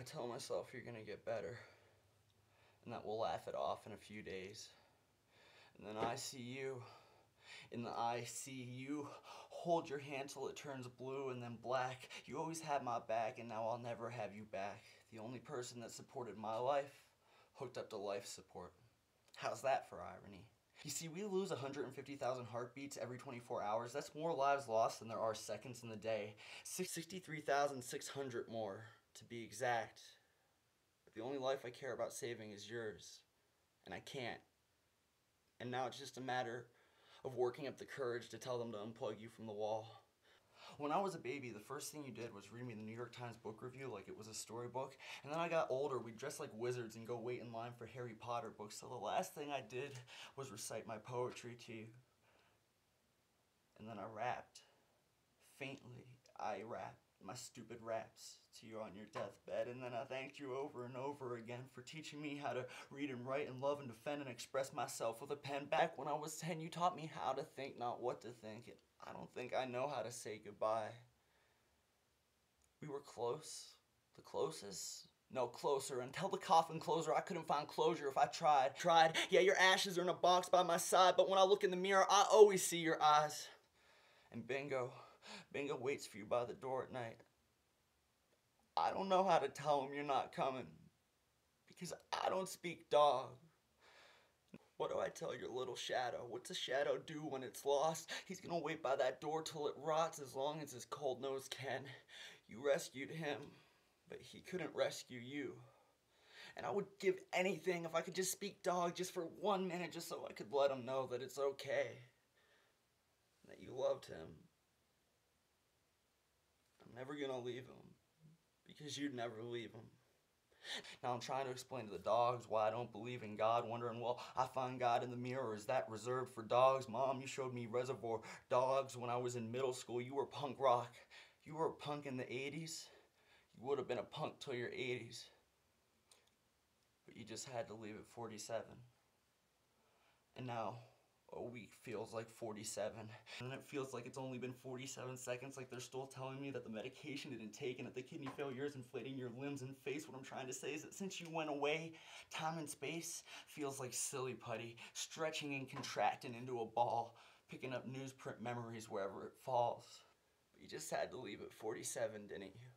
tell myself you're gonna get better, and that we'll laugh it off in a few days. And then I see you in the ICU, hold your hand till it turns blue and then black. You always had my back, and now I'll never have you back. The only person that supported my life hooked up to life support. How's that for irony? You see, we lose 150,000 heartbeats every 24 hours. That's more lives lost than there are seconds in the day. 63,600 more, to be exact. But the only life I care about saving is yours. And I can't. And now it's just a matter of working up the courage to tell them to unplug you from the wall. When I was a baby, the first thing you did was read me the New York Times book review like it was a storybook. And then I got older, we'd dress like wizards and go wait in line for Harry Potter books. So the last thing I did was recite my poetry to you. And then I rapped. Faintly, I rapped my stupid raps to you on your deathbed. And then I thanked you over and over again for teaching me how to read and write and love and defend and express myself with a pen. Back when I was 10, you taught me how to think, not what to think. And I don't think I know how to say goodbye. We were close. The closest? No, closer. Until the coffin closer, I couldn't find closure if I tried. Yeah, your ashes are in a box by my side, but when I look in the mirror, I always see your eyes. And bingo waits for you by the door at night. I don't know how to tell him you're not coming, because I don't speak dog. What do I tell your little shadow? What's a shadow do when it's lost? He's gonna wait by that door till it rots as long as his cold nose can. You rescued him, but he couldn't rescue you. And I would give anything if I could just speak dog just for 1 minute, just so I could let him know that it's okay, that you loved him. I'm never gonna leave him, because you'd never leave him. Now I'm trying to explain to the dogs why I don't believe in God, wondering, well, I find God in the mirror. Is that reserved for dogs? Mom, you showed me Reservoir Dogs when I was in middle school. You were punk rock. You were a punk in the 80s. You would have been a punk till your 80s. But you just had to leave at 47. And now a week feels like 47. And it feels like it's only been 47 seconds, like they're still telling me that the medication didn't take and that the kidney failure is inflating your limbs and face. What I'm trying to say is that since you went away, time and space feels like silly putty, stretching and contracting into a ball, picking up newsprint memories wherever it falls. But you just had to leave at 47, didn't you?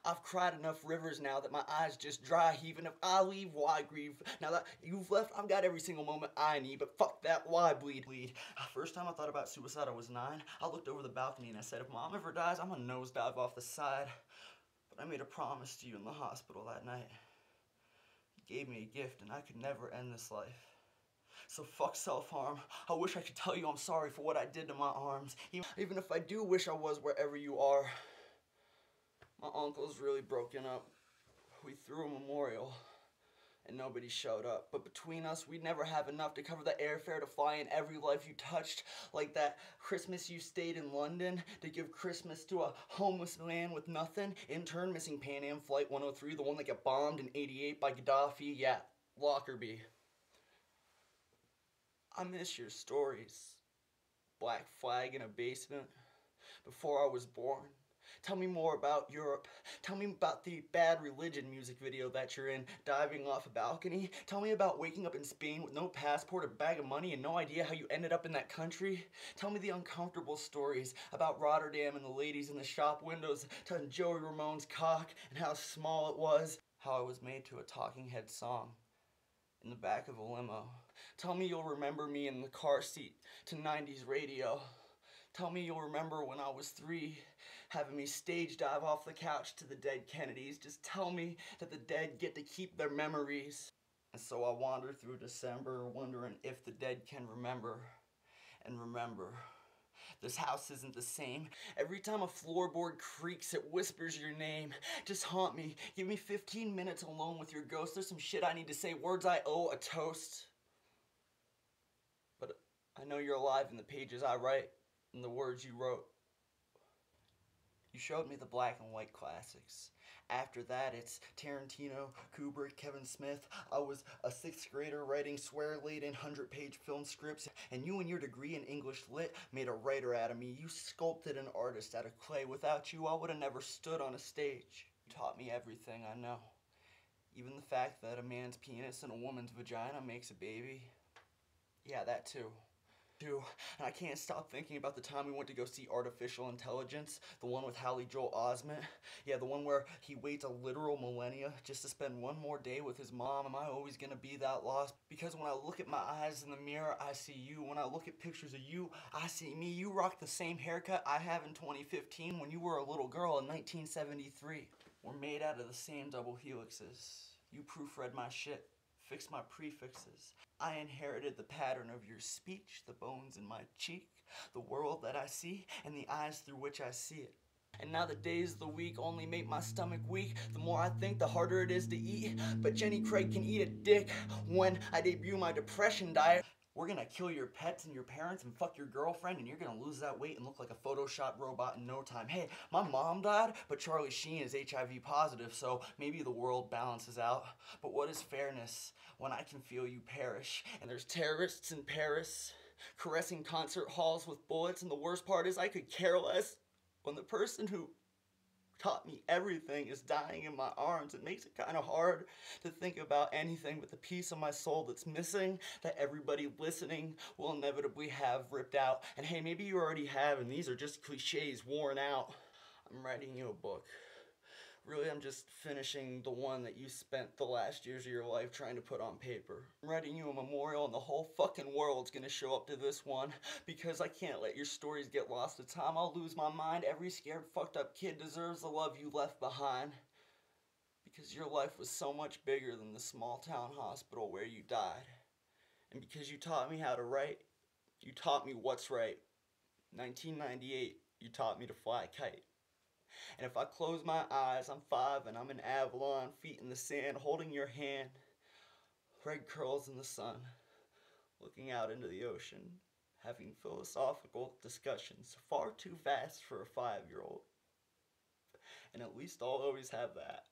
I've cried enough rivers now that my eyes just dry. Even if I leave, why grieve? Now that you've left, I've got every single moment I need, but fuck that, why bleed? First time I thought about suicide, I was 9. I looked over the balcony and I said, if Mom ever dies, I'm gonna nosedive off the side. But I made a promise to you in the hospital that night. You gave me a gift and I could never end this life. So fuck self-harm. I wish I could tell you I'm sorry for what I did to my arms. Even if I do wish I was wherever you are. My uncle's really broken up. We threw a memorial and nobody showed up. But between us, we'd never have enough to cover the airfare to fly in every life you touched. Like that Christmas you stayed in London to give Christmas to a homeless man with nothing. Intern missing Pan Am Flight 103, the one that got bombed in '88 by Gaddafi. Yeah, Lockerbie. I miss your stories. Black flag in a basement before I was born. Tell me more about Europe. Tell me about the Bad Religion music video that you're in, diving off a balcony. Tell me about waking up in Spain with no passport, a bag of money, and no idea how you ended up in that country. Tell me the uncomfortable stories about Rotterdam and the ladies in the shop windows, telling Joey Ramone's cock and how small it was. How I was made to a Talking Head song in the back of a limo. Tell me you'll remember me in the car seat to 90s radio. Tell me you'll remember when I was 3, having me stage dive off the couch to the dead Kennedys. Just tell me that the dead get to keep their memories. And so I wander through December, wondering if the dead can remember. And remember, this house isn't the same. Every time a floorboard creaks, it whispers your name. Just haunt me. Give me 15 minutes alone with your ghost. There's some shit I need to say, words I owe a toast. But I know you're alive in the pages I write. And the words you wrote. You showed me the black and white classics. After that, it's Tarantino, Kubrick, Kevin Smith. I was a 6th grader writing swear-laden 100-page film scripts, and you and your degree in English Lit made a writer out of me. You sculpted an artist out of clay. Without you, I would have never stood on a stage. You taught me everything I know. Even the fact that a man's penis in a woman's vagina makes a baby. Yeah, that too. And I can't stop thinking about the time we went to go see Artificial Intelligence, the one with Hallie Joel Osment. Yeah, the one where he waits a literal millennia just to spend one more day with his mom. Am I always gonna be that lost? Because when I look at my eyes in the mirror, I see you. When I look at pictures of you, I see me. You rock the same haircut I have in 2015 when you were a little girl in 1973. We're made out of the same double helixes. You proofread my shit. Fix my prefixes. I inherited the pattern of your speech, the bones in my cheek, the world that I see, and the eyes through which I see it. And now the days of the week only make my stomach weak. The more I think, the harder it is to eat. But Jenny Craig can eat a dick when I debut my depression diet. We're gonna kill your pets and your parents and fuck your girlfriend, and you're gonna lose that weight and look like a Photoshop robot in no time. Hey, my mom died, but Charlie Sheen is HIV positive, so maybe the world balances out. But what is fairness when I can feel you perish? And there's terrorists in Paris, caressing concert halls with bullets, and the worst part is I could care less when the person who taught me everything is dying in my arms. It makes it kind of hard to think about anything but the piece of my soul that's missing, that everybody listening will inevitably have ripped out. And hey, maybe you already have, and these are just cliches worn out. I'm writing you a book. Really, I'm just finishing the one that you spent the last years of your life trying to put on paper. I'm writing you a memorial, and the whole fucking world's gonna show up to this one, because I can't let your stories get lost to time. I'll lose my mind. Every scared, fucked up kid deserves the love you left behind. Because your life was so much bigger than the small town hospital where you died. And because you taught me how to write, you taught me what's right. 1998, you taught me to fly a kite. And if I close my eyes, I'm 5 and I'm in Avalon, feet in the sand, holding your hand, red curls in the sun, looking out into the ocean, having philosophical discussions far too vast for a 5-year-old. And at least I'll always have that.